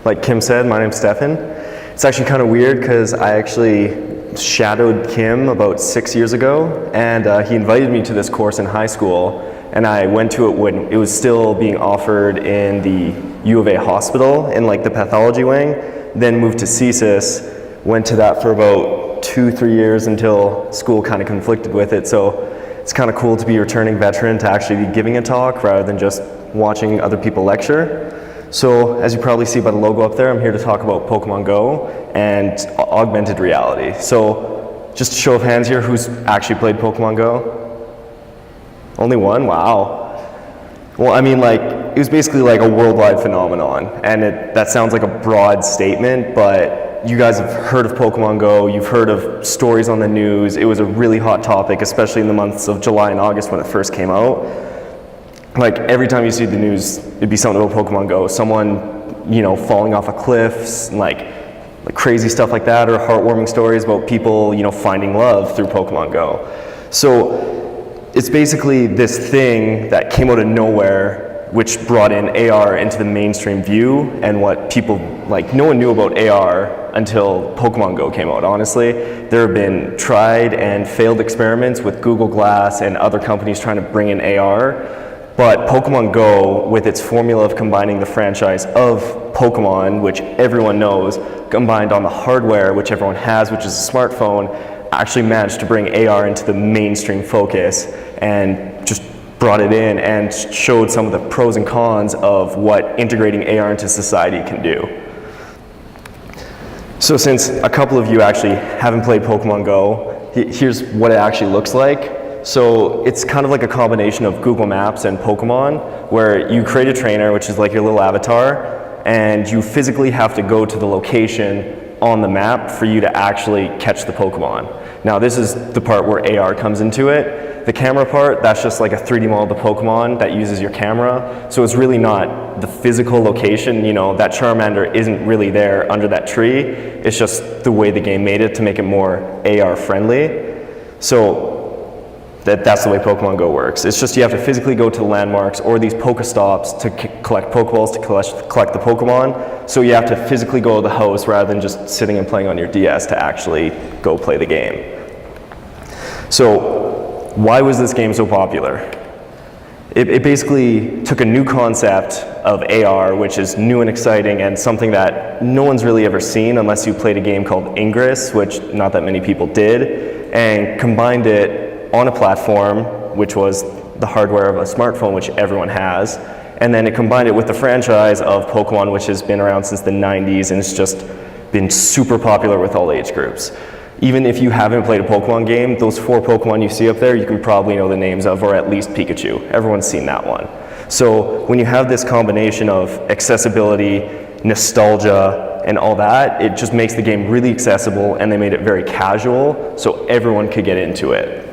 like Kim said, my name's Steffen. It's actually kind of weird because I actually shadowed Kim about 6 years ago, and he invited me to this course in high school, and I went to it when it was still being offered in the U of A hospital in like the pathology wing, then moved to CSIS, went to that for about 2-3 years until school kind of conflicted with it. So it's kind of cool to be a returning veteran to actually be giving a talk rather than just watching other people lecture. So as you probably see by the logo up there, I'm here to talk about Pokemon Go and augmented reality. So just a show of hands here, who's actually played Pokemon Go? Only one? Wow. Well, I mean, like, it was basically like a worldwide phenomenon, and that sounds like a broad statement, but you guys have heard of Pokemon Go, you've heard of stories on the news. It was a really hot topic, especially in the months of July and August when it first came out. Like, every time you see the news, it'd be something about Pokemon Go. Someone, you know, falling off of cliffs, like crazy stuff like that, or heartwarming stories about people, you know, finding love through Pokemon Go. So it's basically this thing that came out of nowhere, which brought in AR into the mainstream view, and what people, like, no one knew about AR until Pokemon Go came out, honestly. There have been tried and failed experiments with Google Glass and other companies trying to bring in AR. But Pokemon Go, with its formula of combining the franchise of Pokemon, which everyone knows, combined on the hardware, which everyone has, which is a smartphone, actually managed to bring AR into the mainstream focus and just brought it in and showed some of the pros and cons of what integrating AR into society can do. So since a couple of you actually haven't played Pokemon Go, here's what it actually looks like. So it's kind of like a combination of Google Maps and Pokemon, where you create a trainer, which is like your little avatar, and you physically have to go to the location on the map for you to actually catch the Pokemon. Now this is the part where AR comes into it. The camera part, that's just like a 3D model of the Pokemon that uses your camera. So it's really not the physical location, you know, that Charmander isn't really there under that tree. It's just the way the game made it to make it more AR friendly. So that's the way Pokemon Go works. It's just you have to physically go to the landmarks or these Pokestops to collect Pokeballs, to collect the Pokemon. So you have to physically go to the house rather than just sitting and playing on your DS to actually go play the game. So why was this game so popular? It basically took a new concept of AR, which is new and exciting and something that no one's really ever seen unless you played a game called Ingress, which not that many people did, and combined it on a platform, which was the hardware of a smartphone, which everyone has, and then it combined it with the franchise of Pokemon, which has been around since the 90s, and it's just been super popular with all age groups. Even if you haven't played a Pokemon game, those 4 Pokemon you see up there, you can probably know the names of, or at least Pikachu. Everyone's seen that one. So when you have this combination of accessibility, nostalgia, and all that, it just makes the game really accessible, and they made it very casual, so everyone could get into it.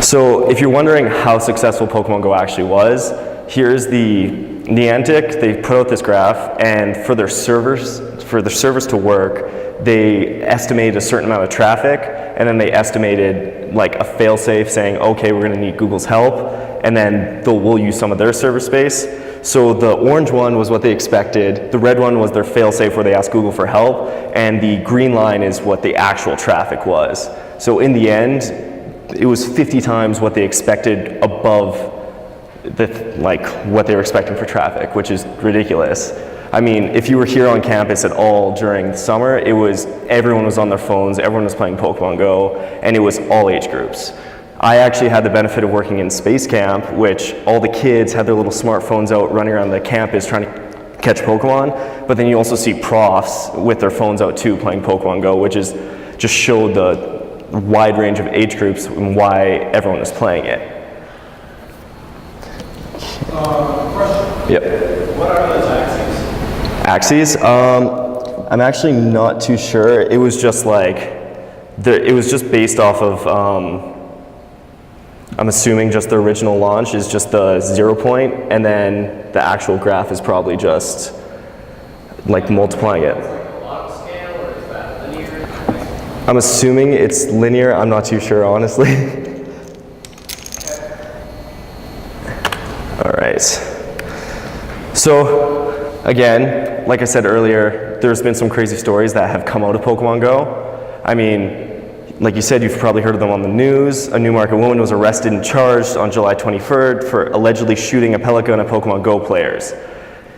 So if you're wondering how successful Pokemon Go actually was, here's the Niantic. They put out this graph, and for their servers to work, they estimated a certain amount of traffic, and then they estimated like a fail-safe saying, okay, we're gonna need Google's help, and then we'll use some of their server space. So the orange one was what they expected, the red one was their fail-safe where they asked Google for help, and the green line is what the actual traffic was. So in the end, it was 50 times what they expected above what they were expecting for traffic, which is ridiculous. I mean, if you were here on campus at all during the summer, everyone was on their phones, everyone was playing Pokemon Go, and it was all age groups. I actually had the benefit of working in Space Camp, which all the kids had their little smartphones out running around the campus trying to catch Pokemon, but then you also see profs with their phones out too playing Pokemon Go, which is just showed the wide range of age groups and why everyone is playing it. Question. Yep. What are those axes? Axes? I'm actually not too sure. It was just like, it was just based off of, I'm assuming just the original launch is just the 0 point, and then the actual graph is probably just like multiplying it. I'm assuming it's linear. I'm not too sure, honestly. All right. So again, like I said earlier, there's been some crazy stories that have come out of Pokemon Go. I mean, like you said, you've probably heard of them on the news. A Newmarket woman was arrested and charged on July 23rd for allegedly shooting a pellet gun at Pokemon Go players.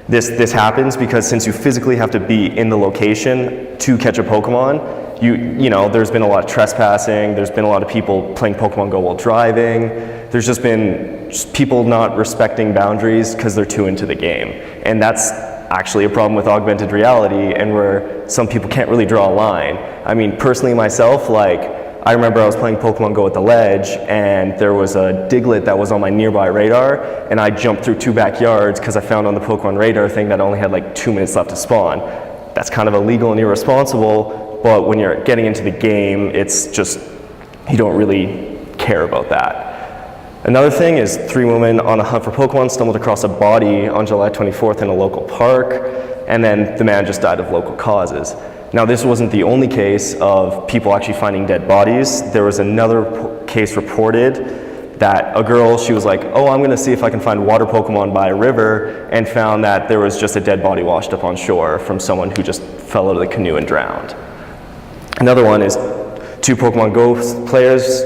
This happens because since you physically have to be in the location to catch a Pokemon, you know, there's been a lot of trespassing, there's been a lot of people playing Pokemon Go while driving, there's just been people not respecting boundaries because they're too into the game. And that's actually a problem with augmented reality, and where some people can't really draw a line. I mean, personally myself, like, I remember I was playing Pokemon Go at the ledge, and there was a Diglett that was on my nearby radar, and I jumped through 2 backyards because I found on the Pokemon radar thing that only had like 2 minutes left to spawn. That's kind of illegal and irresponsible, but when you're getting into the game, it's just, you don't really care about that. Another thing is 3 women on a hunt for Pokemon stumbled across a body on July 24th in a local park, and then the man just died of local causes. Now, this wasn't the only case of people actually finding dead bodies. There was another case reported that a girl, she was like, oh, I'm gonna see if I can find water Pokemon by a river, and found that there was just a dead body washed up on shore from someone who just fell out of the canoe and drowned. Another one is 2 Pokemon Go players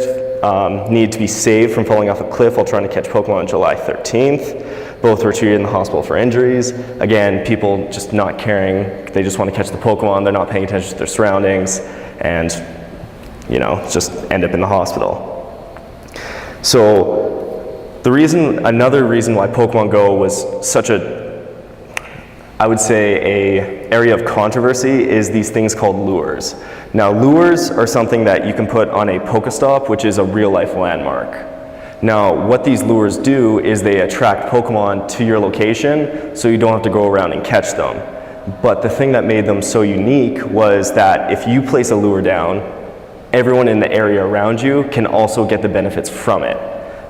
need to be saved from falling off a cliff while trying to catch Pokemon on July 13th. Both were treated in the hospital for injuries. Again, people just not caring. They just want to catch the Pokemon. They're not paying attention to their surroundings, and, you know, just end up in the hospital. So another reason why Pokemon Go was such I would say a area of controversy is these things called lures. Now, lures are something that you can put on a Pokestop, which is a real-life landmark. Now, what these lures do is they attract Pokemon to your location, so you don't have to go around and catch them. But the thing that made them so unique was that if you place a lure down, everyone in the area around you can also get the benefits from it.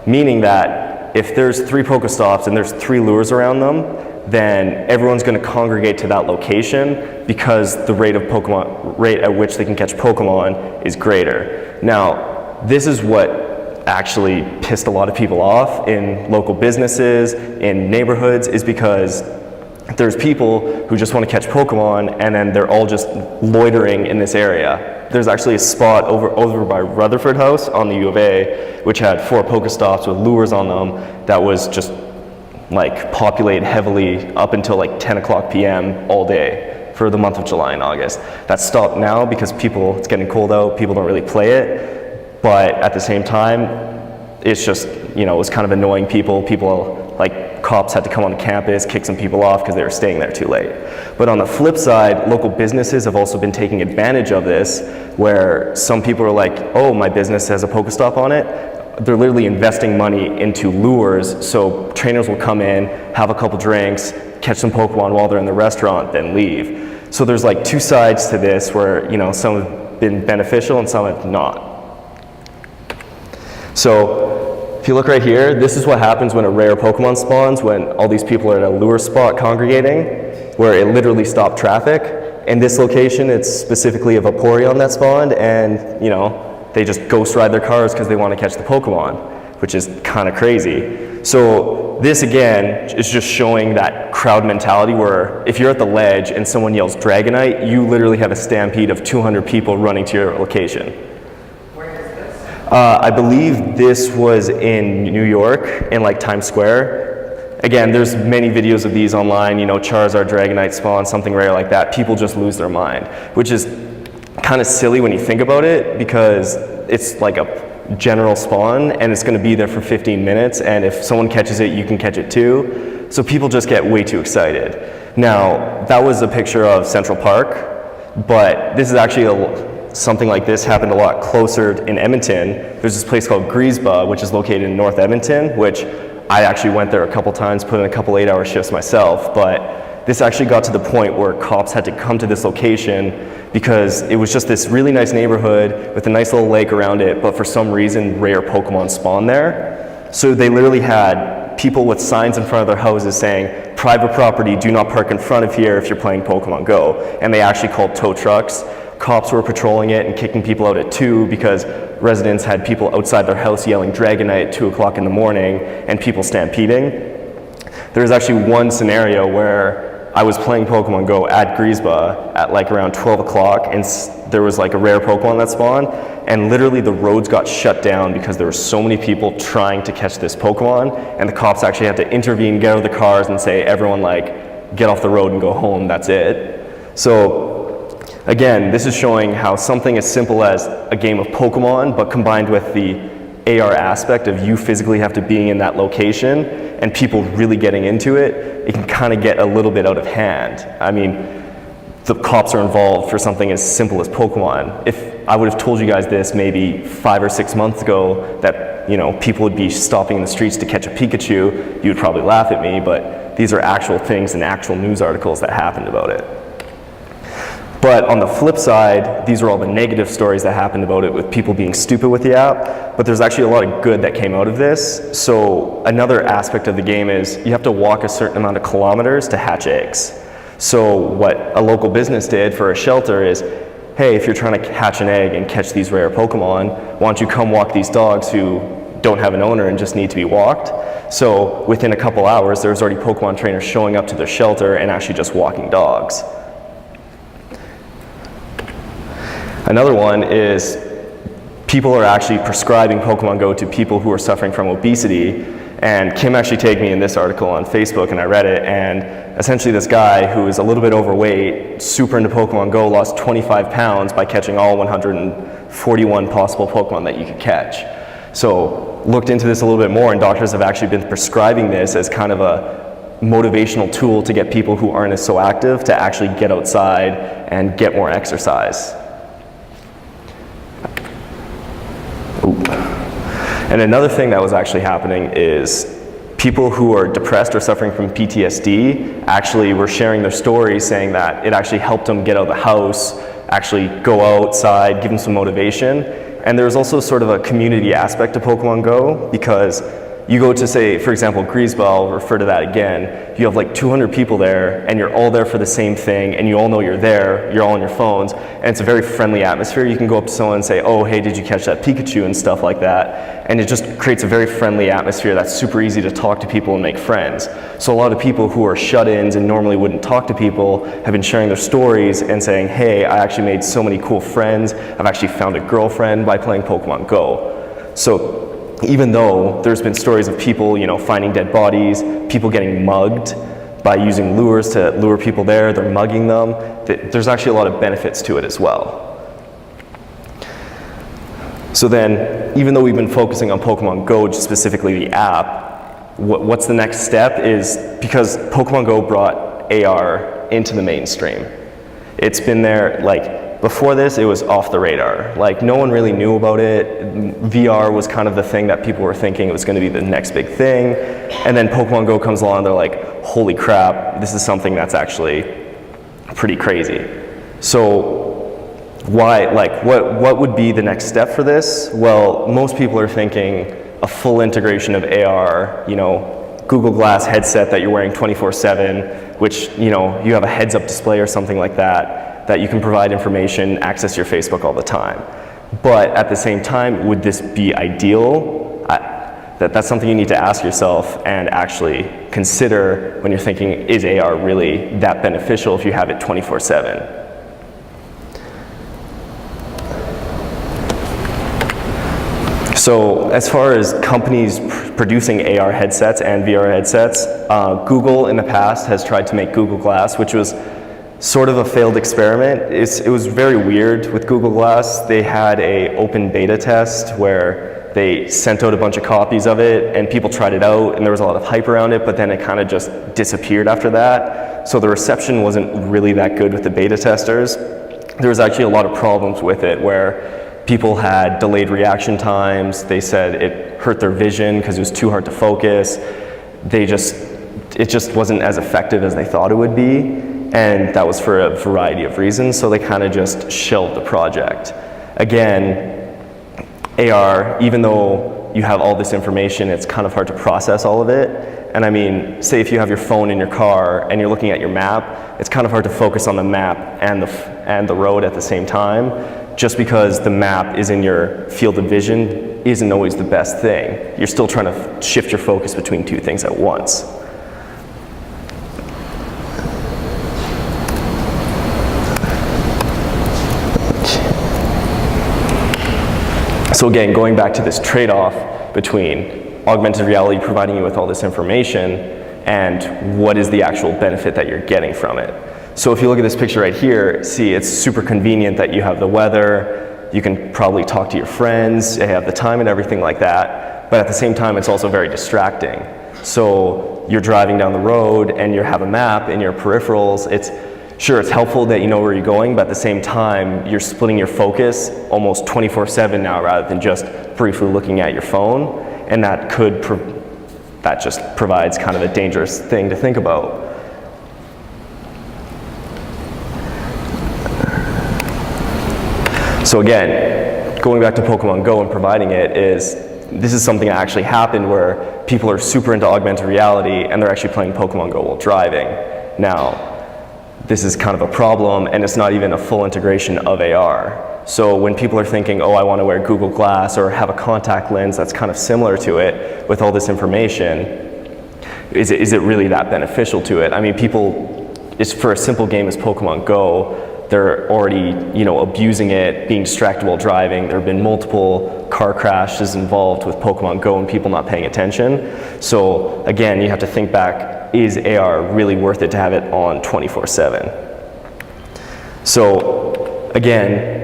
Meaning that if there's 3 Pokestops and there's 3 lures around them, then everyone's going to congregate to that location because the rate at which they can catch Pokemon is greater. Now, this is what actually pissed a lot of people off in local businesses, in neighborhoods, is because there's people who just want to catch Pokemon and then they're all just loitering in this area. There's actually a spot over by Rutherford House on the U of A, which had 4 Pokestops with lures on them that was just like populate heavily up until like 10 o'clock p.m. all day for the month of July and August. That's stopped now because it's getting cold out, people don't really play it, but at the same time, it's just, you know, it was kind of annoying people. People, like cops had to come on campus, kick some people off because they were staying there too late. But on the flip side, local businesses have also been taking advantage of this, where some people are like, oh, my business has a Pokestop on it. They're literally investing money into lures, so trainers will come in, have a couple drinks, catch some Pokemon while they're in the restaurant, then leave. So there's like 2 sides to this where, you know, some have been beneficial and some have not. So if you look right here, this is what happens when a rare Pokemon spawns, when all these people are at a lure spot congregating, where it literally stopped traffic. In this location, it's specifically a Vaporeon that spawned, and, you know, they just ghost ride their cars because they want to catch the Pokemon, which is kind of crazy. So this again is just showing that crowd mentality where if you're at the ledge and someone yells Dragonite, you literally have a stampede of 200 people running to your location. Where is this? I believe this was in New York, in like Times Square. Again, there's many videos of these online, you know, Charizard, Dragonite spawn, something rare like that. People just lose their mind, which is kind of silly when you think about it, because it's like a general spawn and it's going to be there for 15 minutes, and if someone catches it, you can catch it too. So people just get way too excited. Now, that was a picture of Central Park, but this is actually something like this happened a lot closer in Edmonton. There's this place called Griesba, which is located in North Edmonton, which I actually went there a couple times, put in a couple 8-hour shifts myself, but this actually got to the point where cops had to come to this location because it was just this really nice neighborhood with a nice little lake around it, but for some reason, rare Pokemon spawned there. So they literally had people with signs in front of their houses saying, private property, do not park in front of here if you're playing Pokemon Go. And they actually called tow trucks. Cops were patrolling it and kicking people out at 2 because residents had people outside their house yelling Dragonite at 2 o'clock in the morning and people stampeding. There was actually one scenario where I was playing Pokemon Go at Griesba at like around 12 o'clock, and there was like a rare Pokemon that spawned, and literally the roads got shut down because there were so many people trying to catch this Pokemon, and the cops actually had to intervene, get out of the cars and say, everyone like, get off the road and go home, that's it. So again, this is showing how something as simple as a game of Pokemon, but combined with the AR aspect of you physically have to be in that location and people really getting into it, it can kind of get a little bit out of hand. I mean, the cops are involved for something as simple as Pokemon. If I would have told you guys this maybe 5 or 6 months ago, that people would be stopping in the streets to catch a Pikachu, you would probably laugh at me, but these are actual things and actual news articles that happened about it. But on the flip side, these are all the negative stories that happened about it with people being stupid with the app, but there's actually a lot of good that came out of this. So another aspect of the game is you have to walk a certain amount of kilometers to hatch eggs. So what a local business did for a shelter is, hey, if you're trying to hatch an egg and catch these rare Pokemon, why don't you come walk these dogs who don't have an owner and just need to be walked? So within a couple hours, there's already Pokemon trainers showing up to their shelter and actually just walking dogs. Another one is people are actually prescribing Pokemon Go to people who are suffering from obesity. And Kim actually tagged me in this article on Facebook, and I read it, and essentially this guy who is a little bit overweight, super into Pokemon Go, lost 25 pounds by catching all 141 possible Pokemon that you could catch. So looked into this a little bit more, and doctors have actually been prescribing this as kind of a motivational tool to get people who aren't as so active to actually get outside and get more exercise. And another thing that was actually happening is people who are depressed or suffering from PTSD actually were sharing their stories, saying that it actually helped them get out of the house, actually go outside, give them some motivation. And there's also sort of a community aspect to Pokemon Go, because you go to, say, for example, Griesba, I'll refer to that again, you have like 200 people there, and you're all there for the same thing, and you all know you're there, you're all on your phones, and it's a very friendly atmosphere. You can go up to someone and say, oh, hey, did you catch that Pikachu, and stuff like that, and it just creates a very friendly atmosphere that's super easy to talk to people and make friends. So a lot of people who are shut-ins and normally wouldn't talk to people have been sharing their stories and saying, hey, I actually made so many cool friends, I've actually found a girlfriend by playing Pokemon Go. So even though there's been stories of people, finding dead bodies, people getting mugged by using lures to lure people there, they're mugging them, there's actually a lot of benefits to it as well. So then, even though we've been focusing on Pokemon Go, specifically the app, what's the next step is, because Pokemon Go brought AR into the mainstream. It's been there, before this, it was off the radar. No one really knew about it. VR was kind of the thing that people were thinking it was going to be the next big thing. And then Pokemon Go comes along, and they're like, holy crap, this is something that's actually pretty crazy. So why, what would be the next step for this? Well, most people are thinking a full integration of AR, Google Glass headset that you're wearing 24/7, which, you have a heads-up display or something like that you can provide information, access your Facebook all the time. But at the same time, would this be ideal? That's something you need to ask yourself and actually consider when you're thinking, is AR really that beneficial if you have it 24/7? So as far as companies producing AR headsets and VR headsets, Google in the past has tried to make Google Glass, which was sort of a failed experiment. It was very weird with Google Glass. They had an open beta test where they sent out a bunch of copies of it and people tried it out and there was a lot of hype around it, but then it kind of just disappeared after that. So the reception wasn't really that good with the beta testers. There was actually a lot of problems with it where people had delayed reaction times. They said it hurt their vision because it was too hard to focus. It just wasn't as effective as they thought it would be. And that was for a variety of reasons, so they kind of just shelved the project. Again, AR, even though you have all this information, it's kind of hard to process all of it. And I mean, say if you have your phone in your car and you're looking at your map, it's kind of hard to focus on the map and the road at the same time. just because the map is in your field of vision isn't always the best thing. You're still trying to shift your focus between two things at once. So again, going back to this trade-off between augmented reality providing you with all this information and what is the actual benefit that you're getting from it. So if you look at this picture right here, see, it's super convenient that you have the weather, you can probably talk to your friends, you have the time and everything like that, but at the same time it's also very distracting. So you're driving down the road and you have a map in your peripherals. Sure, it's helpful that you know where you're going, but at the same time you're splitting your focus almost 24/7 now rather than just briefly looking at your phone, and that just provides kind of a dangerous thing to think about. So again, going back to Pokemon Go and providing it, this is something that actually happened where people are super into augmented reality and they're actually playing Pokemon Go while driving. Now, this is kind of a problem, and it's not even a full integration of AR. So when people are thinking, oh, I want to wear Google Glass or have a contact lens that's kind of similar to it with all this information, is it really that beneficial to it? I mean, it's for a simple game as Pokemon Go, they're already, abusing it, being distracted while driving. There have been multiple car crashes involved with Pokemon Go and people not paying attention. So again, you have to think back, is AR really worth it to have it on 24/7? So again,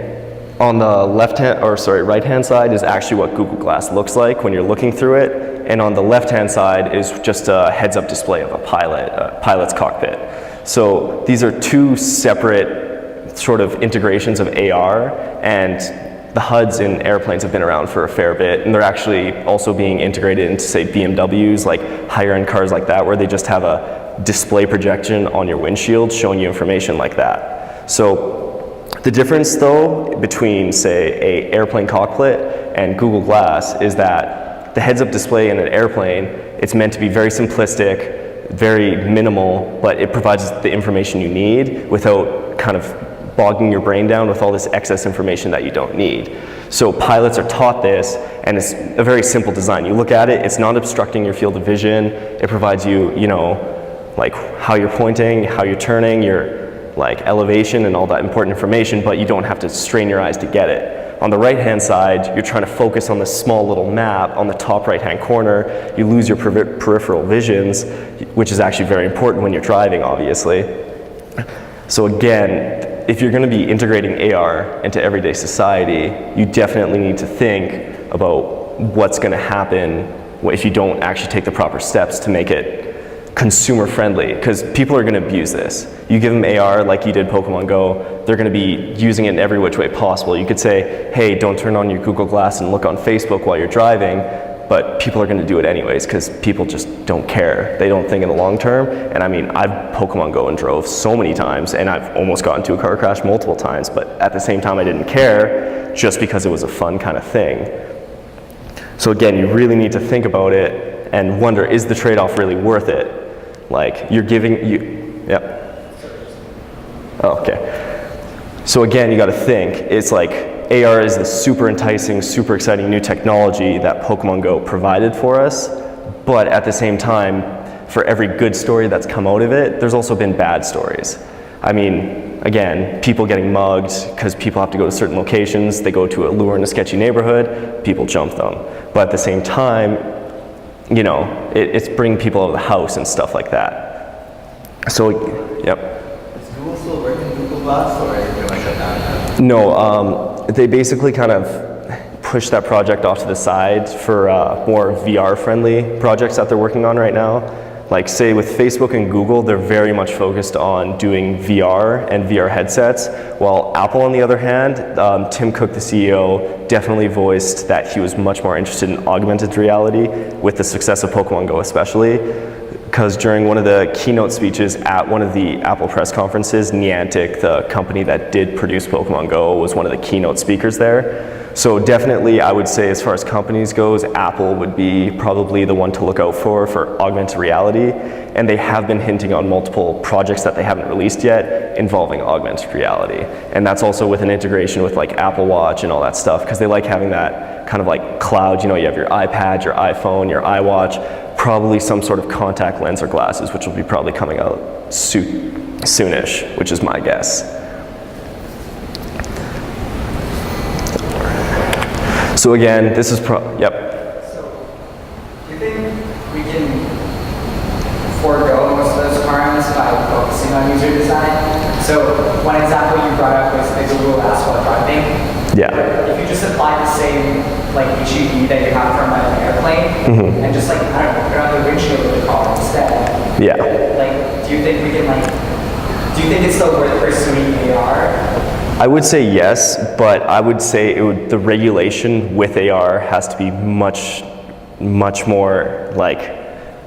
on the right-hand side is actually what Google Glass looks like when you're looking through it, and on the left-hand side is just a heads-up display of a pilot's cockpit. So these are two separate sort of integrations of AR, and the HUDs in airplanes have been around for a fair bit, and they're actually also being integrated into, say, BMWs, like higher-end cars like that, where they just have a display projection on your windshield showing you information like that. So the difference, though, between, say, an airplane cockpit and Google Glass is that the heads-up display in an airplane, it's meant to be very simplistic, very minimal, but it provides the information you need without kind of bogging your brain down with all this excess information that you don't need. So pilots are taught this, and it's a very simple design. You look at it, it's not obstructing your field of vision. It provides you, like how you're pointing, how you're turning, your elevation and all that important information, but you don't have to strain your eyes to get it. On the right-hand side, you're trying to focus on this small little map on the top right-hand corner. You lose your peripheral visions, which is actually very important when you're driving, obviously. So again, if you're going to be integrating AR into everyday society, you definitely need to think about what's going to happen if you don't actually take the proper steps to make it consumer friendly, because people are going to abuse this. You give them AR like you did Pokemon Go, they're going to be using it in every which way possible. You could say, hey, don't turn on your Google Glass and look on Facebook while you're driving, but people are going to do it anyways because people just don't care. They don't think in the long term. And I mean, I've Pokemon Go and drove so many times, and I've almost gotten into a car crash multiple times, but at the same time I didn't care just because it was a fun kind of thing. So again, you really need to think about it and wonder, is the trade-off really worth it? Like, Oh, okay. So again, you got to think, it's like AR is the super enticing, super exciting new technology that Pokemon Go provided for us, but at the same time, for every good story that's come out of it, there's also been bad stories. I mean, again, people getting mugged because people have to go to certain locations, they go to a lure in a sketchy neighborhood, people jump them. But at the same time, it's bringing people out of the house and stuff like that. So, yep. Is Google still working Google Glass, or is it shut down? No, they basically kind of pushed that project off to the side for more VR-friendly projects that they're working on right now. Like, say, with Facebook and Google, they're very much focused on doing VR and VR headsets, while Apple, on the other hand, Tim Cook, the CEO, definitely voiced that he was much more interested in augmented reality with the success of Pokemon Go especially, because during one of the keynote speeches at one of the Apple press conferences, Niantic, the company that did produce Pokemon Go, was one of the keynote speakers there. So definitely I would say as far as companies goes, Apple would be probably the one to look out for augmented reality. And they have been hinting on multiple projects that they haven't released yet involving augmented reality. And that's also with an integration with like Apple Watch and all that stuff, because they like having that kind of like cloud, you know, you have your iPad, your iPhone, your iWatch, probably some sort of contact lens or glasses, which will be probably coming out soonish, which is my guess. So again, this is yep. So, do you think we can forego most of those harms by focusing on user design? So, one example you brought up was the Google Glass while driving. Yeah. If you just apply the same like HUD that you have from an airplane, and just like, I don't know, put it on the windshield of the car instead. Yeah. Like, do you think we can like, do you think it's still worth pursuing AR? I would say yes, but I would say the regulation with AR has to be much more like,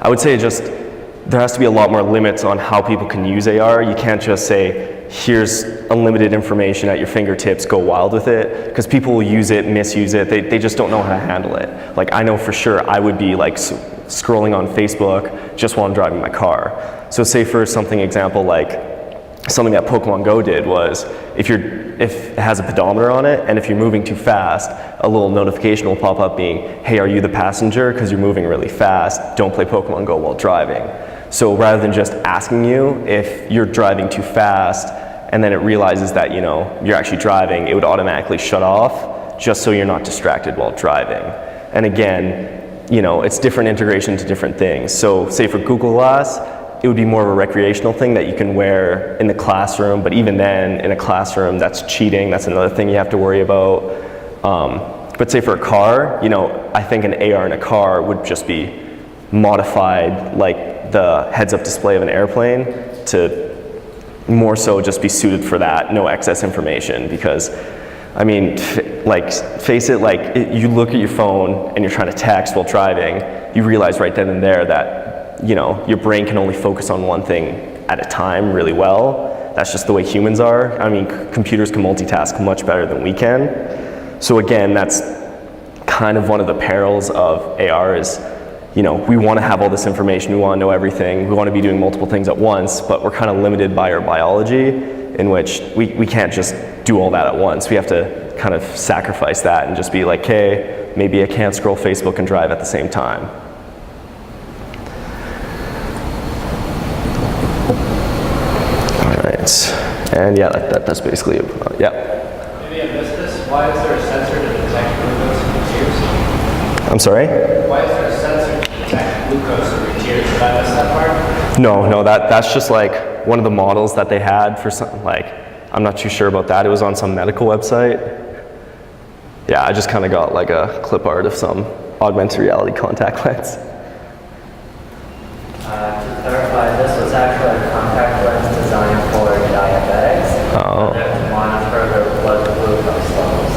I would say there has to be a lot more limits on how people can use AR. You can't just say, here's unlimited information at your fingertips, go wild with it, because people will use it, misuse it, they just don't know how to handle it. Like I know for sure I would be like scrolling on Facebook just while I'm driving my car. So say for example like, something that Pokemon Go did was, if it has a pedometer on it, and if you're moving too fast, a little notification will pop up being, hey, are you the passenger? Because you're moving really fast, don't play Pokemon Go while driving. So rather than just asking you if you're driving too fast, and then it realizes that, you know, you're actually driving, it would automatically shut off, just so you're not distracted while driving. And again, you know, it's different integration to different things. So say for Google Glass, it would be more of a recreational thing that you can wear in the classroom, but even then, in a classroom, that's cheating. That's another thing you have to worry about. But say for a car, you know, I think an AR in a car would just be modified like the heads-up display of an airplane to more so just be suited for that, no excess information. Because, I mean, face it, you look at your phone and you're trying to text while driving, you realize right then and there that, you know, your brain can only focus on one thing at a time really well. That's just the way humans are. I mean, computers can multitask much better than we can. So again, that's kind of one of the perils of AR is, you know, we want to have all this information, we want to know everything, we want to be doing multiple things at once, but we're kind of limited by our biology, in which we can't just do all that at once. We have to kind of sacrifice that and just be like, hey, maybe I can't scroll Facebook and drive at the same time. And yeah, that's basically it. Yeah. Maybe I missed this. Why is there a sensor to detect glucose in your tears? I'm sorry? Why is there a sensor to detect glucose in your tears? Did I miss that part? No, that's just like one of the models that they had for something like, I'm not too sure about that. It was on some medical website. Yeah, I just kind of got like a clip art of some augmented reality contact lens. To clarify, this was actually a contact lens designed for diabetics. Oh. To monitor their blood glucose levels.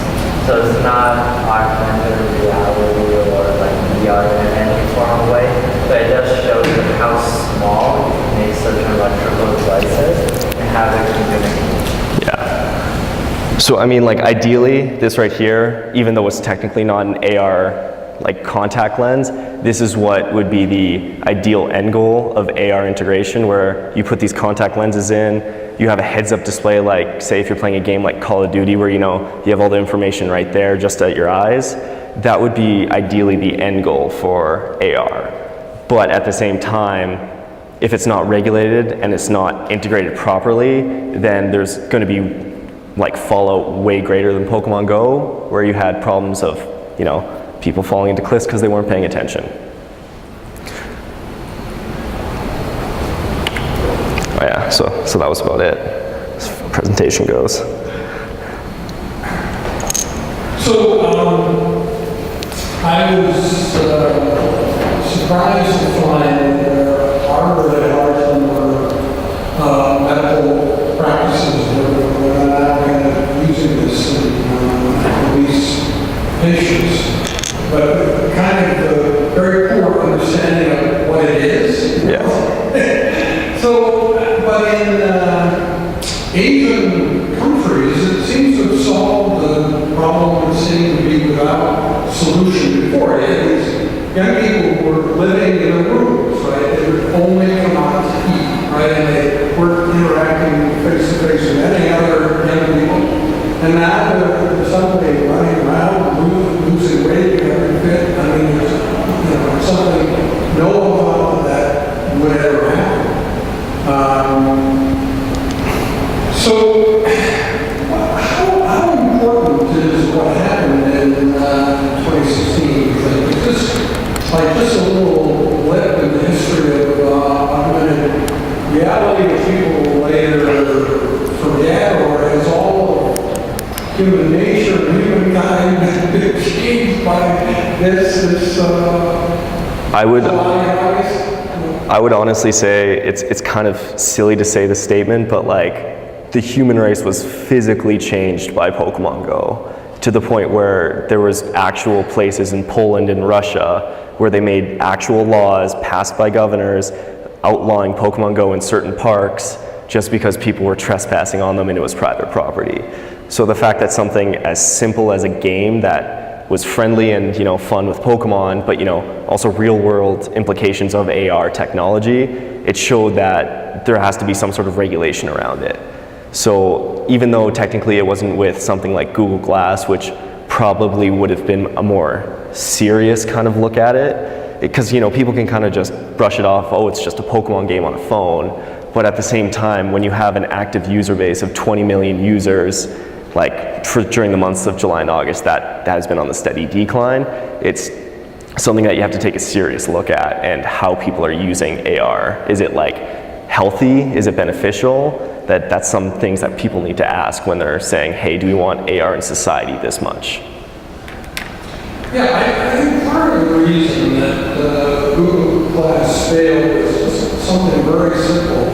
So it's not augmented reality or like VR in any form of way, but it does show you how small you can make certain electrical devices and how they communicate. Yeah. So I mean, like ideally, this right here, even though it's technically not an AR like contact lens, this is what would be the ideal end goal of AR integration, where you put these contact lenses in, you have a heads-up display, like say if you're playing a game like Call of Duty, where you know you have all the information right there just at your eyes. That would be ideally the end goal for AR. But at the same time, if it's not regulated and it's not integrated properly, then there's going to be like fallout way greater than Pokemon Go, where you had problems of, you know, people falling into cliffs because they weren't paying attention. Oh yeah, so that was about it as far as presentation goes. So, I was surprised to find there are really large number of medical practices that are now using this in these patients. But kind of a very poor understanding of what it is. Yeah. no one thought that would ever happen. So, how important is what happened in 2016? Just a little blip in the history of augmented reality that people later forget, or has all of human nature, humankind been changed by this I would honestly say it's kind of silly to say the statement, but like the human race was physically changed by Pokemon Go to the point where there was actual places in Poland and Russia where they made actual laws passed by governors outlawing Pokemon Go in certain parks just because people were trespassing on them and it was private property. So the fact that something as simple as a game that was friendly and fun with Pokemon, but also real world implications of AR technology, it showed that there has to be some sort of regulation around it. So even though technically it wasn't with something like Google Glass, which probably would have been a more serious kind of look at it, because people can kind of just brush it off, oh, it's just a Pokemon game on a phone. But at the same time, when you have an active user base of 20 million users, like during the months of July and August, that has been on the steady decline. It's something that you have to take a serious look at, and how people are using AR. Is it like healthy? Is it beneficial? That's some things that people need to ask when they're saying, hey, do we want AR in society this much? Yeah, I think part of the reason that Google Glass failed is just something very simple,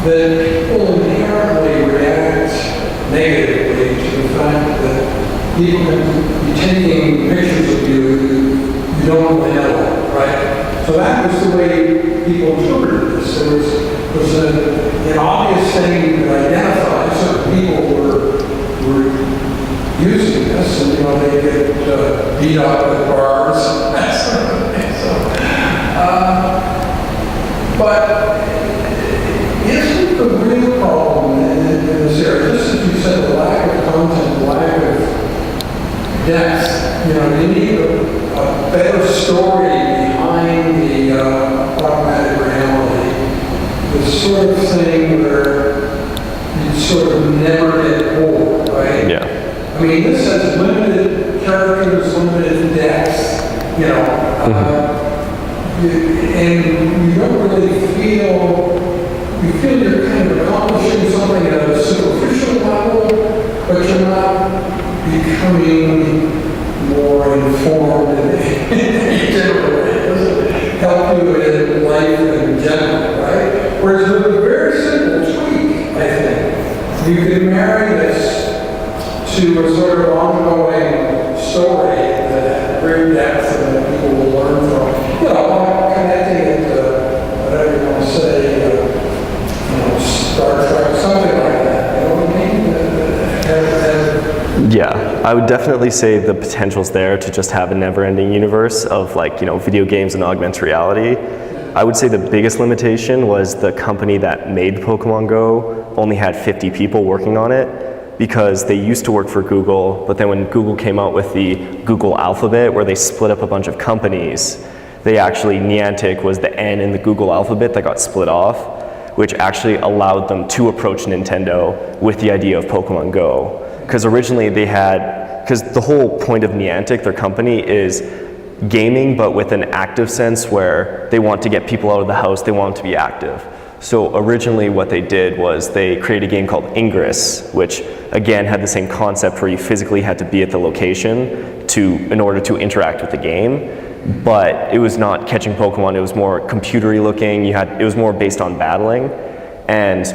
that people inherently react negatively to the fact that people can be taking pictures of you don't really know, right? So that was the way people interpreted this. There was an obvious thing that identified certain people were using this, and they get beat up at bars, that sort of thing. But isn't the real problem in this area, just as you said, the lack of content, the lack of depth? You need a better story behind the augmented reality. The sort of thing where you sort of never get bored, right? Yeah. I mean, this has limited characters, limited depth, and you don't really feel you're kind of accomplishing something at a superficial level, but you're not becoming more informed in general way. It doesn't help you in life in general, right? Whereas with a very simple tweak, I think, you can marry this to a sort of ongoing story that has great depth and that people will learn from. Connecting it to whatever you want to say, Star Trek, something like that. You know what I mean? Yeah, I would definitely say the potential's there to just have a never-ending universe of video games and augmented reality. I would say the biggest limitation was the company that made Pokemon Go only had 50 people working on it, because they used to work for Google, but then when Google came out with the Google alphabet, where they split up a bunch of companies, Niantic was the N in the Google alphabet that got split off, which actually allowed them to approach Nintendo with the idea of Pokemon Go. Because originally because the whole point of Niantic, their company, is gaming, but with an active sense where they want to get people out of the house, they want to be active. So originally what they did was they created a game called Ingress, which again had the same concept where you physically had to be at the location in order to interact with the game. But it was not catching Pokemon, it was more computery looking, it was more based on battling. And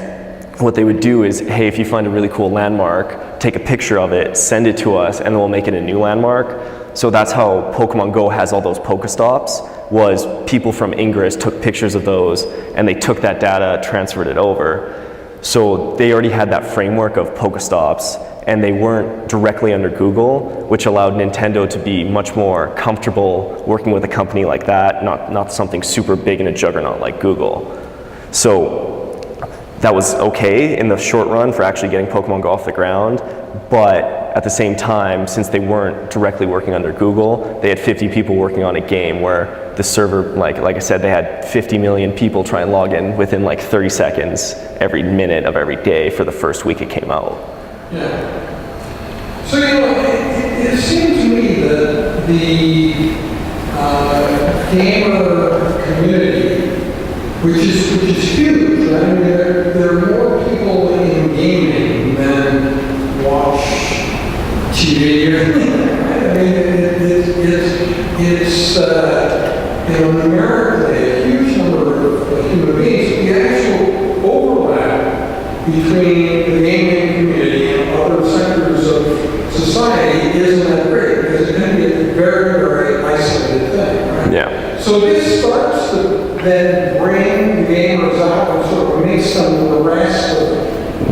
what they would do is, hey, if you find a really cool landmark, take a picture of it, send it to us, and then we'll make it a new landmark. So that's how Pokemon Go has all those Pokestops, was people from Ingress took pictures of those, and they took that data, transferred it over. So they already had that framework of Pokestops, and they weren't directly under Google, which allowed Nintendo to be much more comfortable working with a company like that, not something super big and a juggernaut like Google. So that was okay in the short run for actually getting Pokemon Go off the ground, but at the same time, since they weren't directly working under Google, they had 50 people working on a game where the server, like I said, they had 50 million people try and log in within like 30 seconds every minute of every day for the first week it came out. Yeah. So, it seems to me that the gamer community, which is huge, right? I mean, there are more people in gaming than watch TV or anything. I mean, it's numerically a huge number of human beings. The actual overlap between the gaming community and other sectors of society isn't that great, because it can be a very, very isolated thing, right? Yeah. So this starts to then bring the gamers out and sort of mix them with the rest of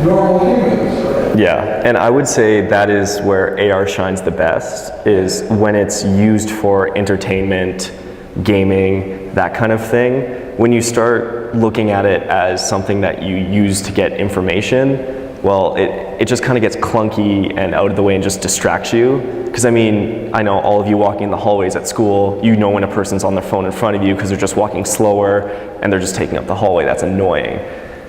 normal humans, right? Yeah, and I would say that is where AR shines the best, is when it's used for entertainment, gaming, that kind of thing. When you start looking at it as something that you use to get information, well, it just kind of gets clunky and out of the way and just distracts you. Because I mean, I know all of you walking in the hallways at school, you know when a person's on their phone in front of you because they're just walking slower and they're just taking up the hallway. That's annoying.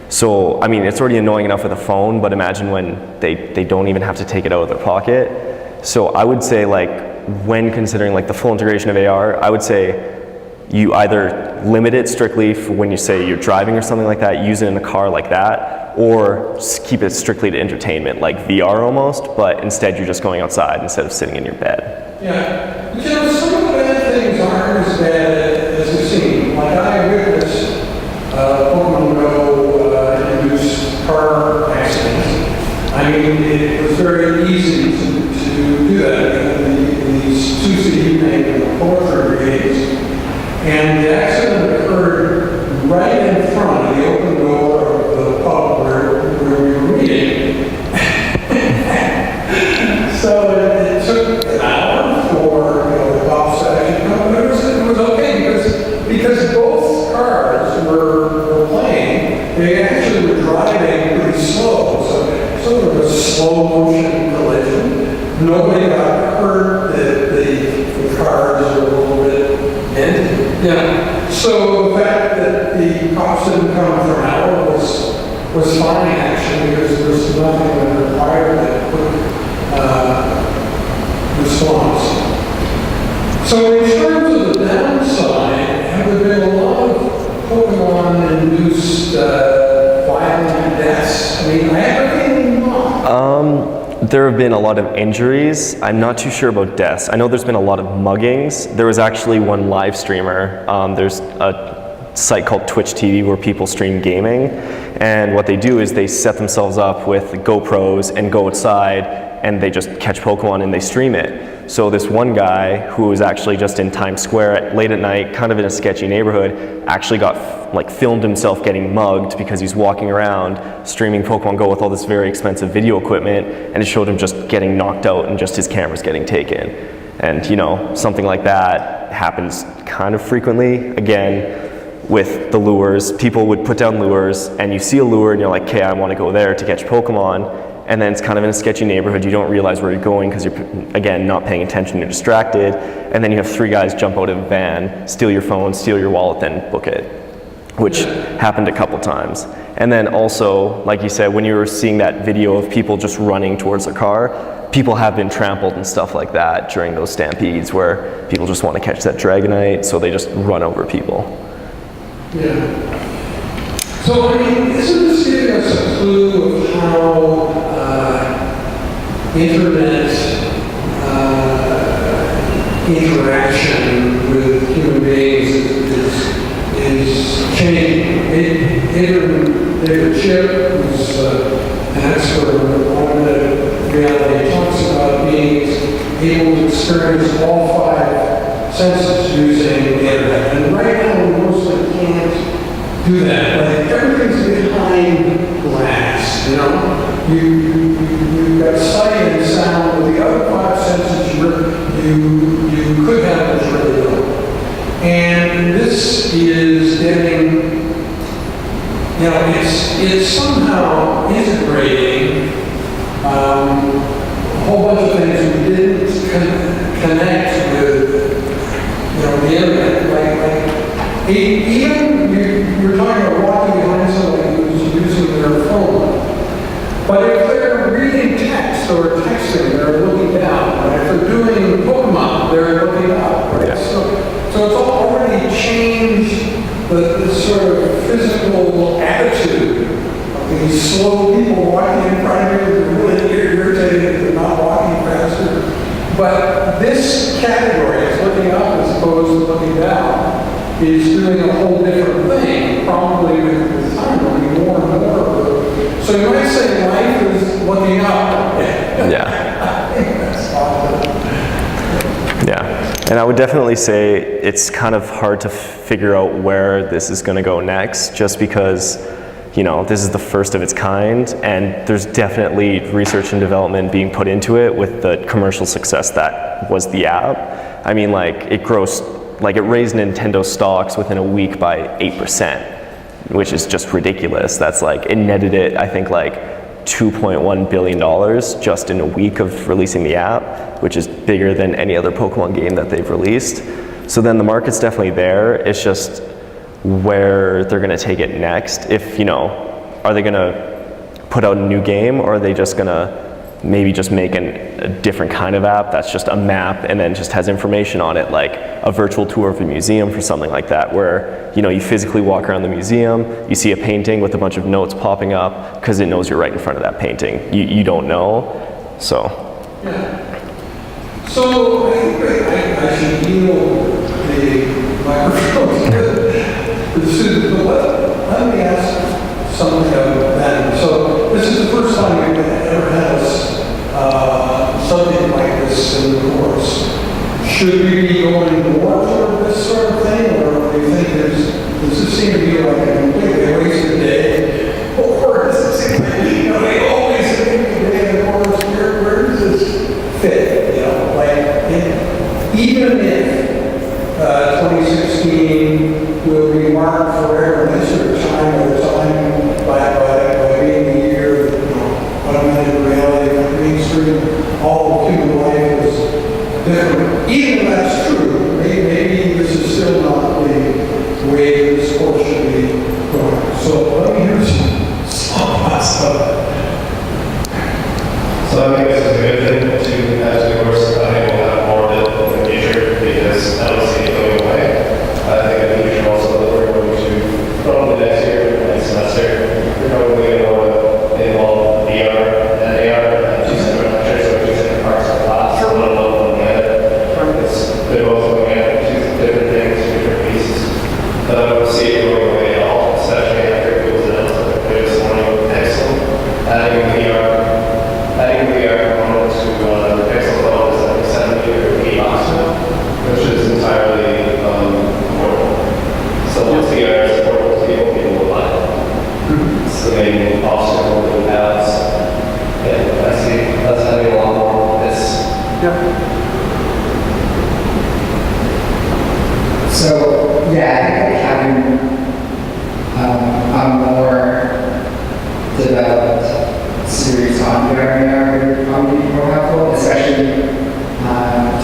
So, I mean, it's already annoying enough with a phone, but imagine when they don't even have to take it out of their pocket. So I would say, like, when considering like the full integration of AR, I would say you either limit it strictly for when you say you're driving or something like that, use it in a car like that, or just keep it strictly to entertainment, like VR almost, but instead you're just going outside instead of sitting in your bed. Yeah. But some of the bad things aren't as bad as we seem. Like I witnessed Pokemon Go induced car accidents. I mean, it was very easy to do that. These two city named the Poetry Brigades. And the accident occurred right in front of the open door of the pub where we were meeting. So it took an hour for the cops to actually come, but it was okay because both cars were playing. They actually were driving pretty slow, so there was a slow motion collision. Nobody got hurt. The cars were a little bit dented. Yeah. So the fact that the cops didn't come for an hour was fine actually, because there was nothing that required that quick response. So in terms of the downside, have there been a lot of Pokemon-induced violent deaths? I mean, I have a feeling not. There have been a lot of injuries. I'm not too sure about deaths. I know there's been a lot of muggings. There was actually one live streamer. There's a site called Twitch TV where people stream gaming. And what they do is they set themselves up with GoPros and go outside and they just catch Pokemon and they stream it. So this one guy who was actually just in Times Square late at night, kind of in a sketchy neighborhood, actually got filmed himself getting mugged because he's walking around streaming Pokemon Go with all this very expensive video equipment, and it showed him just getting knocked out and just his cameras getting taken. And something like that happens kind of frequently. Again, with the lures, people would put down lures and you see a lure and you're like, okay, I want to go there to catch Pokemon. And then it's kind of in a sketchy neighborhood, you don't realize where you're going because you're, again, not paying attention, you're distracted, and then you have 3 guys jump out of a van, steal your phone, steal your wallet, then book it, which happened a couple times. And then also, like you said, when you were seeing that video of people just running towards a car, people have been trampled and stuff like that during those stampedes where people just want to catch that Dragonite, so they just run over people. Yeah. So, I mean, isn't this giving us a clue of how internet interaction with human beings is changing? David Chip, who's an expert in augmented reality, talks about being able to experience all 5 senses using the internet. And right now, we mostly can't do that. Like, everything's behind glass, You've got sight and sound, but the other 5 senses you could have as really don't. And this is getting, it's somehow integrating a whole bunch of things we didn't connect with, the internet. Even you were talking about walking behind somebody who's using their phone. But if they're reading text or texting, they're looking down. Right? If they're doing Pokemon, they're looking up. Right? Yeah. So it's already changed the sort of physical attitude of these slow people walking in front of you. They're really irritated if they're not walking faster. But this category is looking up as opposed to looking down. Is doing a whole different thing, probably with time, there'll be more and more of it. So you might say life is looking up. Yeah. I think that's awesome. Yeah, and I would definitely say it's kind of hard to figure out where this is going to go next, just because, this is the first of its kind, and there's definitely research and development being put into it with the commercial success that was the app. I mean, it raised Nintendo stocks within a week by 8%, which is just ridiculous. That's it netted it, I think, $2.1 billion just in a week of releasing the app, which is bigger than any other Pokemon game that they've released. So then the market's definitely there. It's just where they're going to take it next. Are they going to put out a new game, or are they just going to maybe just make a different kind of app that's just a map and then just has information on it, like a virtual tour of the museum for something like that, where you physically walk around the museum, you see a painting with a bunch of notes popping up because it knows you're right in front of that painting. You don't know, so. Yeah. So I should yield the microphone to the student, but let me ask something of them. So this is the first time we've ever had something like this in the course. Should we be going more toward this sort of thing, or do you think does this seem to be like a completely wasted day? Or does it seem like, they always think the day in the course, where does this fit? Even if 2016 will be marked forever in history of time by being the year of augmented reality, mainstream, all of human life is different. Even if that's true, maybe this is still not the way this course should be going. So let me hear some stuff. So I think this is a good thing to as the course. I think we'll have more of it in the future because I don't see it going away. I think we should also look forward to probably next year, next semester, we're probably going to involve VR and AR and two separate lectures or two separate parts of the class. So one looking at it. They're both looking at two different things, different pieces. But I don't see it going away at all, especially after it goes down to this morning with Pixel. Adding VR component to the Pixel phone is like 70 or 80 bucks now, which is entirely affordable. So once VR is affordable to people will buy it. It's the main obstacle that we have. Yeah, I see us having a lot more of this. So, yeah, I think having a more developed series on VR would probably be more helpful, especially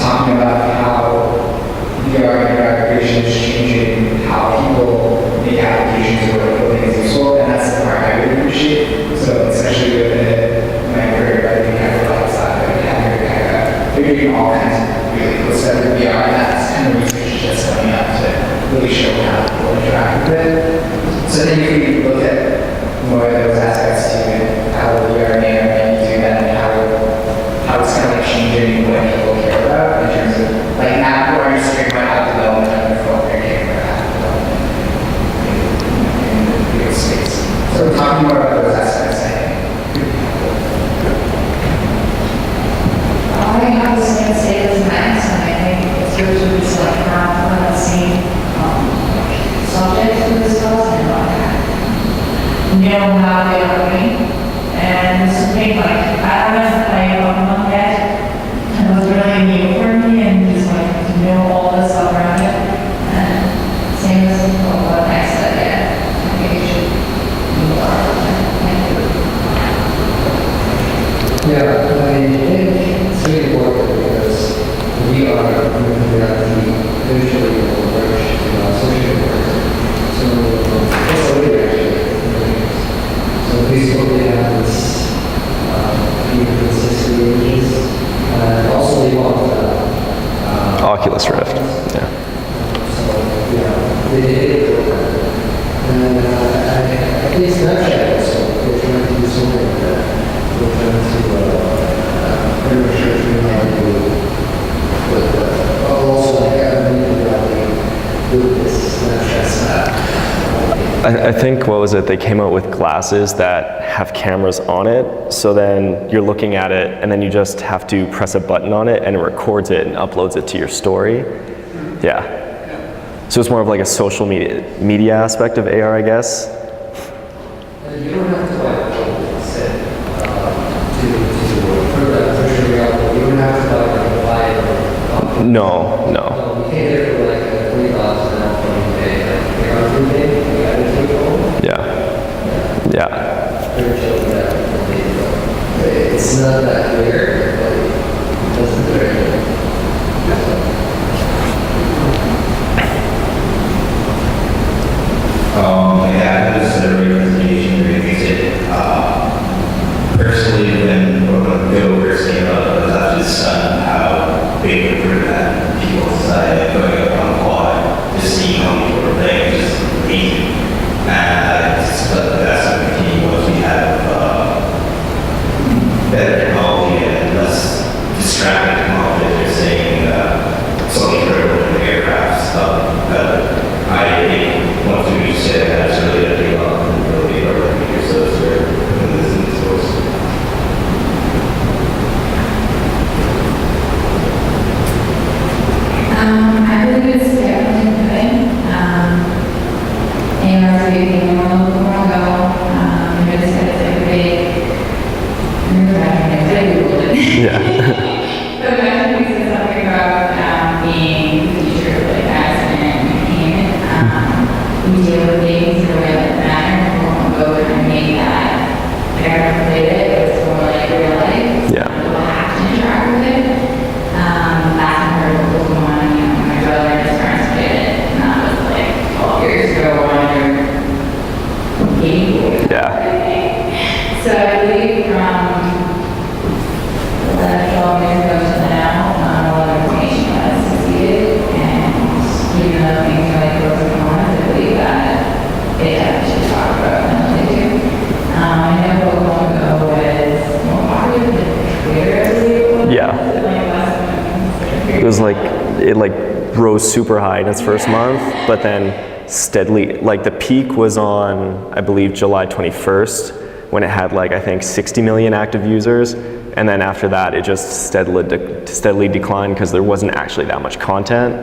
talking about how VR and AR creation is changing how people make applications or what people think is useful, and that's the part I really appreciate. So, especially with my career, I think I like that, they're doing all kinds of really cool stuff with VR, and that's kind of research just coming up to really show how people interact with it. So then if we look at more of those aspects to it, how VR and AR are using that, and how it's kind of changing what people care about in terms of now people are just figuring out how development on their phone, they're caring about how development in the video space. So talking more about those aspects, I think. I have the same state as Max, and I think it's usually just half of the same subject to discuss and know how they are doing. And it's something I haven't played Pokemon yet. It was really new for me, and just to know all the stuff around it. And same as what Max said, yeah. I think it should be more. Yeah, And I think Snapchat also, they're trying to do something like that. They're trying to pretty much virtual reality with also like augmented reality with this Snapchat snap. I think, what was it, they came out with glasses that have cameras on it, so then you're looking at it and then you just have to press a button on it and it records it and uploads it to your story. Yeah. So it's more of like a social media aspect of AR, I guess. And you don't have to like sit to for that virtual reality. You don't have to buy it. No. You can't get it for like $20 an hour for a day. Like you're on a day, you got to take home. Yeah. Pretty chill with that. It's not that clear, but it doesn't do anything. Yeah, this is a representation where we it. Personally, when Go first came out, I was actually stunned how big of a that people decided going up on the quad to see how many people were playing, just amazing. And that's what became was we have better technology and less distracting technology. They're saying something critical in the aircraft stuff. I think once we said that's really a big up and really big so it's very in this source. I believe it's definitely good. And I was reading more ago. You just had to take a big, Yeah. but imagine we said something about being the future of like accident and payment. We deal with things in a way that matter. We won't go and make that character related. It's more like real life. Yeah. We'll have to interact with it. Last time I heard what was going on, my brother and his parents played it, and that was like 12 years ago on your Game Boy. Yeah. So I believe from the 12 years ago to now, a lot of information has succeeded, and even though things are like pros and cons, I believe that it actually talked about mentally too. I know Pokemon Go was more popular than Twitter, I believe it was. Yeah. It was like, it like rose super high in its first month, but then steadily, like the peak was on, I believe, July 21st, when it had like, I think 60 million active users. And then after that, it just steadily declined because there wasn't actually that much content.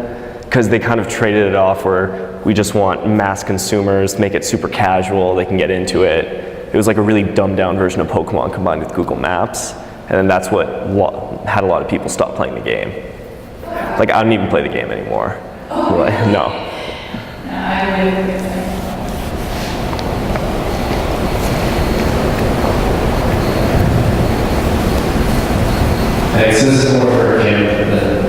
Because they kind of traded it off where we just want mass consumers, make it super casual, they can get into it. It was like a really dumbed down version of Pokemon combined with Google Maps. And then that's what had a lot of people stop playing the game. Like, I don't even play the game anymore. Like, no. Thanks. This is more for Kim than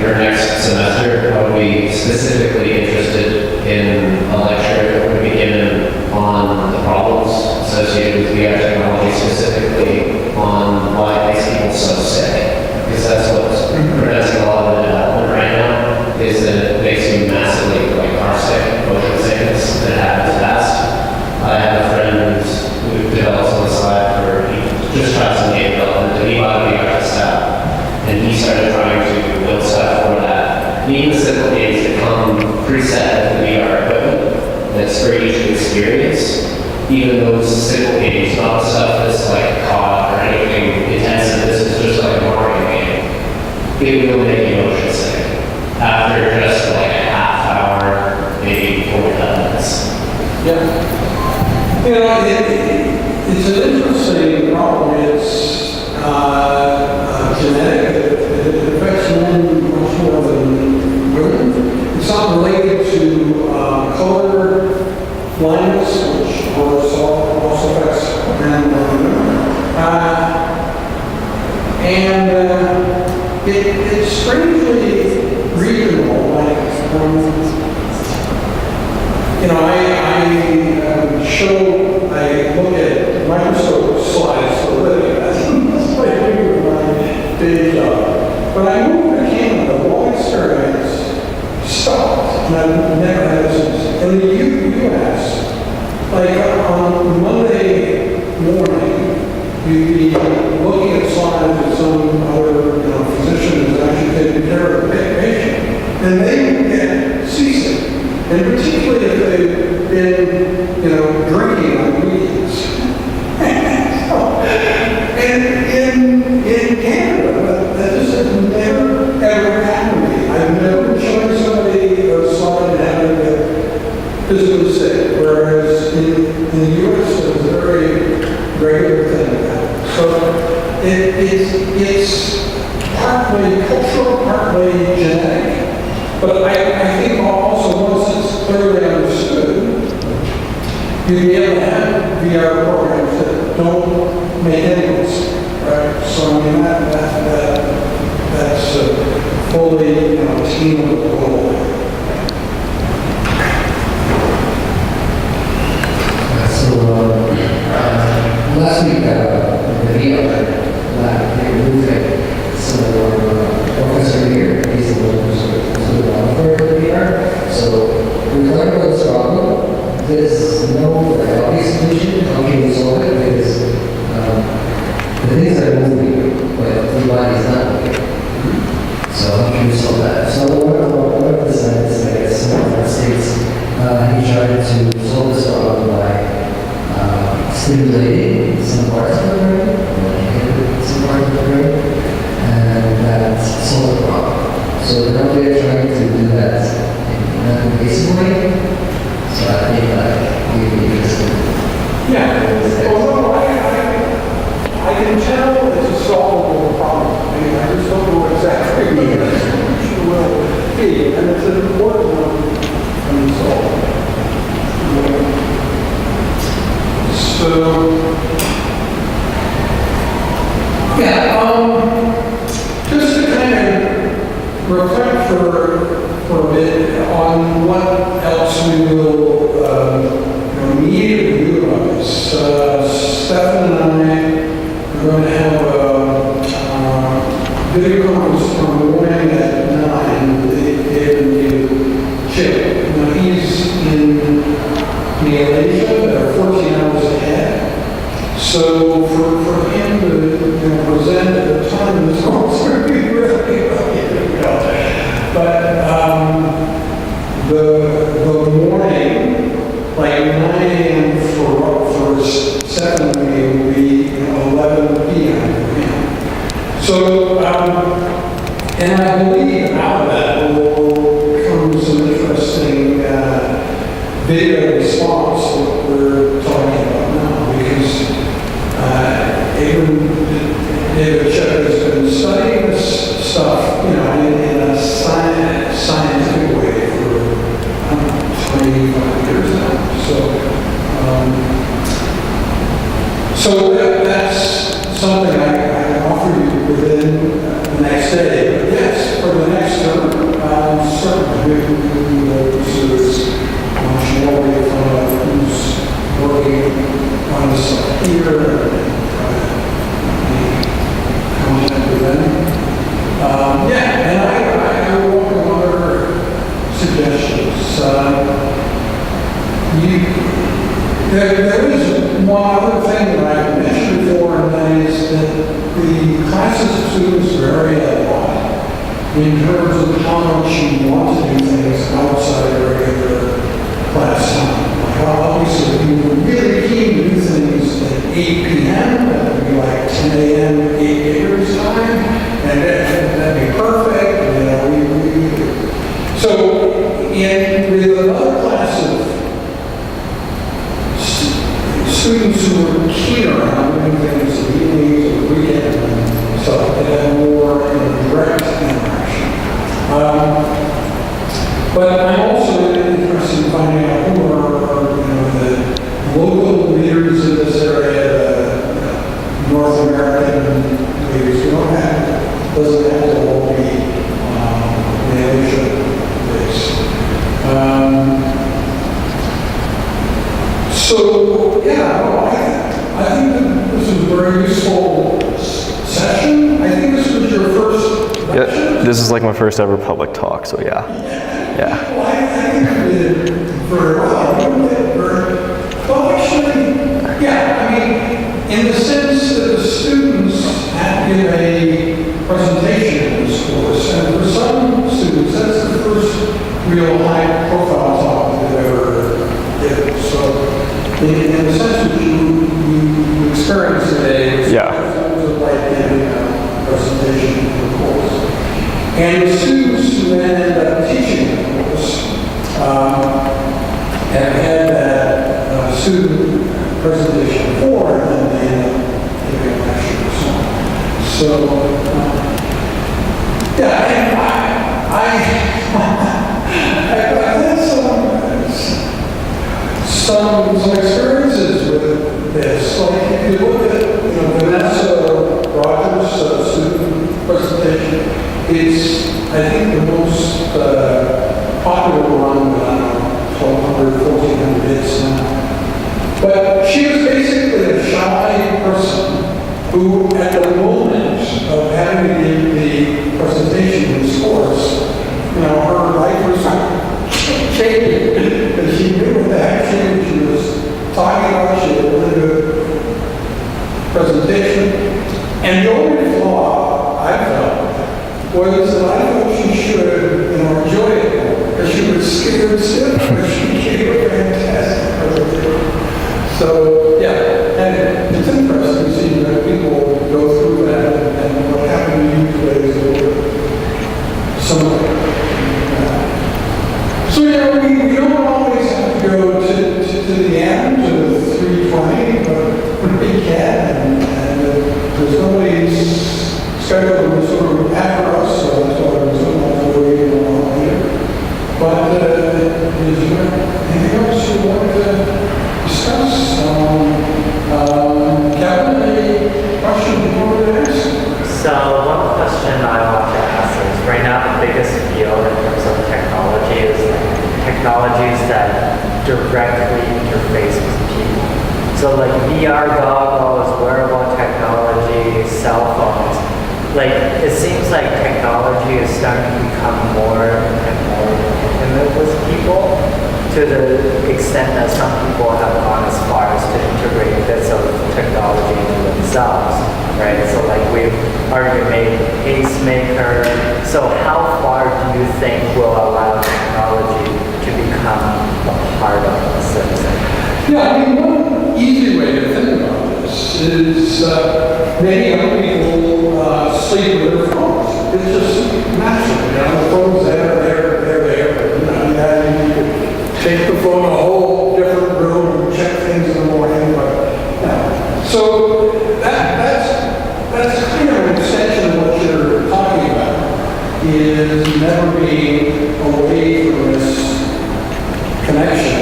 for next semester. I would be specifically interested in a lecture that would be given on the problems associated with VR technology, specifically on why it makes people so sick. Because that's what's preventing a lot of the development right now, is that it makes you massively like car sick, motion sickness, and it happens fast. I have a friend who develops on the side for, he just tried some game development, and he bought a VR setup, and he started trying to build stuff for that. And even the simple games that come preset with the VR equipment that's for each experience, even those simple games, not stuff that's like COD or anything intensive, this is just like a Mario game, it will make you motion sick after just like a half hour, maybe 45 minutes. Yeah. You know, it's an interesting problem. It's genetic. It affects men much more than women. It's not related to color blindness, which also affects men more than women. It's strangely regional. Like, you know, I look at microscope slides for a living. That's my favorite of my day job. When I moved to Canada, the whole experience stopped. and I've never had this. In the U.S., like on Monday morning, you'd be looking at slides with some other physician who's actually taking care of the patient, and they would get seasick, and particularly if they've been, drinking on weekends. And in Canada, that just has never, ever happened to me. I've never shown somebody a slide and having a physically sick, whereas in the U.S. it's a very regular thing. So it's partly cultural, partly genetic. But I think also once it's clearly understood, you'd be able to have VR programs that don't make any sense, right? So I mean that's fully attainable goal. Last week, the VR lab, they moved it. So, Professor here, he's the one who's the developer of the VR. So, we learned about this problem. There's no obvious solution. How can we solve it? Because the things are moving, but the body is not moving. So, how can we solve that? So, one of the scientists, I guess, in the United States, he tried to solve this problem by stimulating some parts of the brain, or inhibiting some parts of the brain, and that solved the problem. So now they're trying to do that in an invasive way. So I think that would be interesting. Yeah, although I can tell it's a solvable problem. I mean, I just don't know exactly what the solution will be, and it's an important one to solve. So, just to kind of reflect for a bit on what else we will need to do about this. Steffen and I are going to have a video conference tomorrow morning at 9 with David and Chip. Now he's in Malaysia, they're 14 hours ahead. So for him to present at the time is going to be really But the morning, like 9 a.m. for Steffen will be 11 p.m. for him. So, and I believe out of that will come some interesting video response that we're talking about now, because David Chip has been studying this stuff, in a scientific way for 25 years now. So that's something I can offer you within the next day. But yes, for the next term, certainly we will pursue this much more. We find out who's working on this stuff here and contact with them. And I will welcome other suggestions. There is one other thing that I mentioned before, and that is that the classes of students vary a lot in terms of how much you want to do things outside of regular class time. Like obviously, if you were really keen to do things at 8 p.m., that would be like 10 a.m. 8 acres time, and that'd be perfect. So, with another class of students who are keener on doing things in the evenings or weekends and stuff, that have more direct interaction. But I'm also interested in finding out who are the local leaders in this area, the North American leaders. We don't have, doesn't have to all be Malaysia-based. So, I think that this was a very useful session. I think this was your first lecture. Yeah, this is like my first ever public talk, so yeah. Well, profile talk that ever did. So, in the sense that you experienced today, was like giving a presentation of the course. And the students who ended up teaching the course have had that student presentation before, and then they end up giving a lecture or so. So, yeah, and I've had some experiences with this. Like if you look at Vanessa Rogers' student presentation, it's I think the most popular one with 1,200, 1,400 hits now. But she was basically a shy person who, at the moment of having to give the presentation in this course, her life was changing. And she knew what the heck she was talking about. She had a really good presentation. And the only flaw I felt was that I thought she should, enjoy it more, because she was scared stiff, but she gave a fantastic presentation. So, yeah, and it's interesting to see that people go through that, and what happened to you today is similar. So, we don't always have to go to the end, to the 320, but we can, and there's nobody's schedule is sort of after us, so that's why we're so much waiting along here. But is there anything else you want to discuss? Kevin, any question you want to ask? So one question I want to ask is, right now the biggest field in terms of technology is technologies that directly interface with people. So like VR goggles, wearable technology, cell phones. Like, it seems like technology is starting to become more and more intimate with people, to the extent that some people have gone as far as to integrate bits of technology into themselves, right? So like we've already made a pacemaker. So how far do you think will allow technology to become a part of the system? Yeah, one easy way to think about this is many young people sleep with their phones. It's just natural. The phone's there. You can take the phone a whole different room and check things in the morning. So that's kind of an extension of what you're talking about, is never being away from this connection.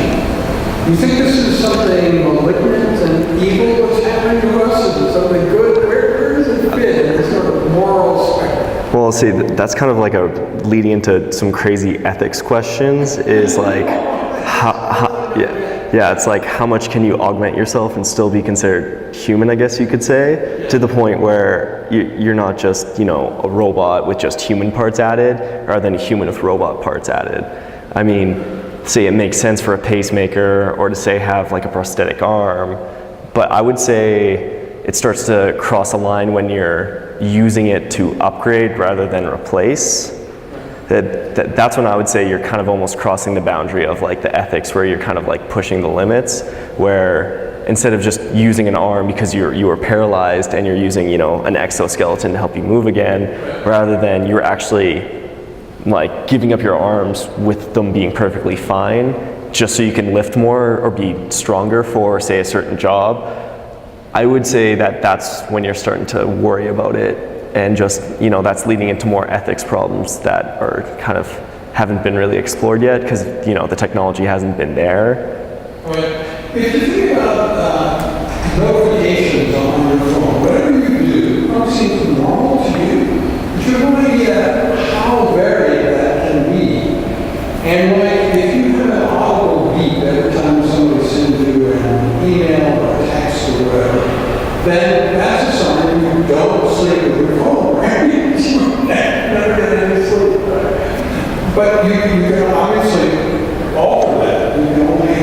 You think this is something malignant and evil that's happening to us? Is it something good? Where does it fit in this sort of moral spectrum? Well, see, that's kind of like leading into some crazy ethics questions. Is like, it's like how much can you augment yourself and still be considered human? I guess you could say, to the point where you're not just a robot with just human parts added, rather than a human with robot parts added. I mean, say it makes sense for a pacemaker, or to say have like a prosthetic arm, but I would say it starts to cross a line when you're using it to upgrade rather than replace. That's when I would say you're kind of almost crossing the boundary of like the ethics, where you're kind of like pushing the limits, where instead of just using an arm because you were paralyzed and you're using an exoskeleton to help you move again, rather than you're actually like giving up your arms with them being perfectly fine just so you can lift more or be stronger for, say, a certain job. I would say that's when you're starting to worry about it, and just that's leading into more ethics problems that are kind of haven't been really explored yet, because the technology hasn't been there. Right. If you think about notifications on your phone, whatever you do, probably seems normal to you, but you have no idea how varied that can be. And like, if you have an audible beep every time somebody sends you an email or a text or whatever, then that's a sign you don't sleep with your phone, right? You never get any sleep, right? But you can obviously alter that. You can only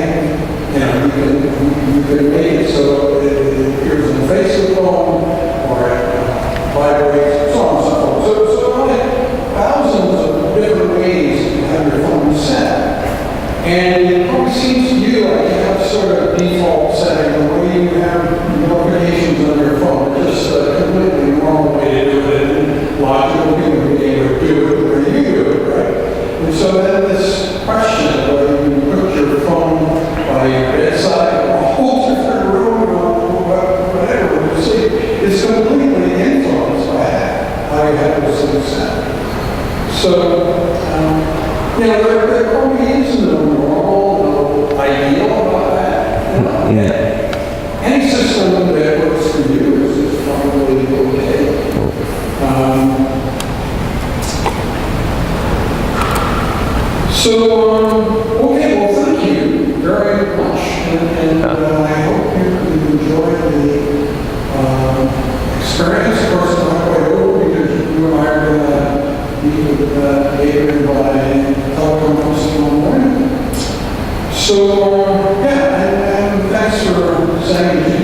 you can make it so it appears in the face of the phone, or it vibrates, so on and so forth. So like thousands of different ways you have your phone set. And it probably seems to you like you have sort of default setting, the way you have notifications on your phone, just a completely normal way to do it, and logical human being would do it the way you do it, right? And so then this question of whether you put your phone by your bedside or a whole different room or whatever you see is completely influenced by that, how you have those things set. So, there probably is no normal, no ideal about that. Any system that works for you is probably okay. Okay, well, thank you very much. And I hope you enjoy the experience. Of course, not quite over because you and I are going to meet with David by teleconference tomorrow morning. So, and thanks for saying